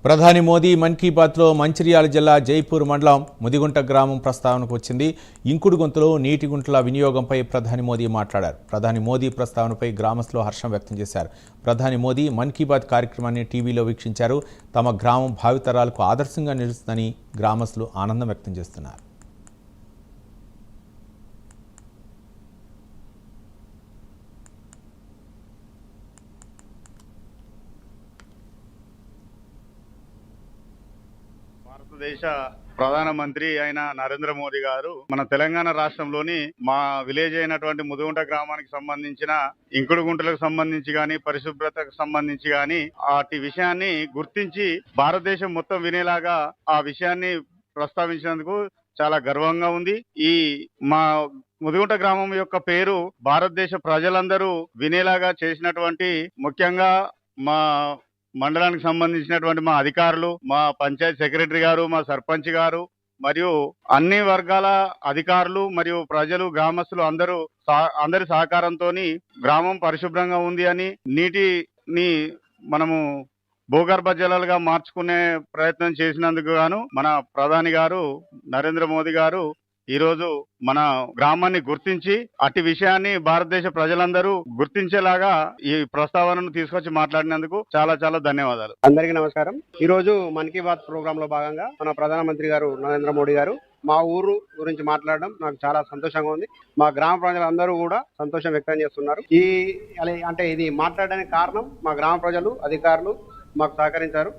ప్రధాని మోదీ మన్ కీ బాత్లో మంచిర్యాల జిల్లా జైపూర్ మండలం ముదిగుంట గ్రామం ప్రస్తావనకు వచ్చింది. ఇంకుడు గుంతలో నీటి గుంటల వినియోగంపై ప్రధాని మోదీ మాట్లాడారు. ప్రధాని మోదీ ప్రస్తావనపై గ్రామస్తులు హర్షం వ్యక్తం చేశారు. ప్రధాని మోదీ మన్ కీ బాత్ కార్యక్రమాన్ని టీవీలో వీక్షించారు. తమ గ్రామం భావితరాలకు ఆదర్శంగా నిలుస్తుందని గ్రామస్తులు ఆనందం వ్యక్తం చేస్తున్నారు. భారతదేశ ప్రధానమంత్రి అయిన నరేంద్ర మోదీ గారు మన తెలంగాణ రాష్ట్రంలోని మా విలేజ్ అయినటువంటి ముదిగుంట గ్రామానికి సంబంధించిన ఇంకుడు గుంటలకు సంబంధించి గాని పరిశుభ్రతకు సంబంధించి గాని వాటి విషయాన్ని గుర్తించి భారతదేశం మొత్తం వినేలాగా ఆ విషయాన్ని ప్రస్తావించినందుకు చాలా గర్వంగా ఉంది. ఈ మా ముదిగుంట గ్రామం యొక్క పేరు భారతదేశ ప్రజలందరూ వినేలాగా చేసినటువంటి ముఖ్యంగా మా మండలానికి సంబంధించినటువంటి మా అధికారులు, మా పంచాయత్ సెక్రటరీ గారు, మా సర్పంచ్ గారు మరియు అన్ని వర్గాల అధికారులు మరియు ప్రజలు గ్రామస్తులు అందరి సహకారంతో గ్రామం పరిశుభ్రంగా ఉంది అని నీటిని మనము భూగర్భ జలాలుగా మార్చుకునే ప్రయత్నం చేసినందుకు గాను మన ప్రధాని గారు నరేంద్ర మోదీ గారు ఈరోజు మన గ్రామాన్ని గుర్తించి అట్టి విషయాన్ని భారతదేశ ప్రజలందరూ గుర్తించేలాగా ఈ ప్రస్తావనను తీసుకొచ్చి మాట్లాడినందుకు చాలా చాలా ధన్యవాదాలు. అందరికీ నమస్కారం. ఈ రోజు మన్ కీ బాత్ ప్రోగ్రామ్ లో భాగంగా మన ప్రధానమంత్రి గారు నరేంద్ర మోడీ గారు మా ఊరు గురించి మాట్లాడడం నాకు చాలా సంతోషంగా ఉంది. మా గ్రామ ప్రజలందరూ కూడా సంతోషం వ్యక్తం చేస్తున్నారు. ఇది మాట్లాడడానికి కారణం మా గ్రామ ప్రజలు, అధికారులు మాకు సహకరించారు.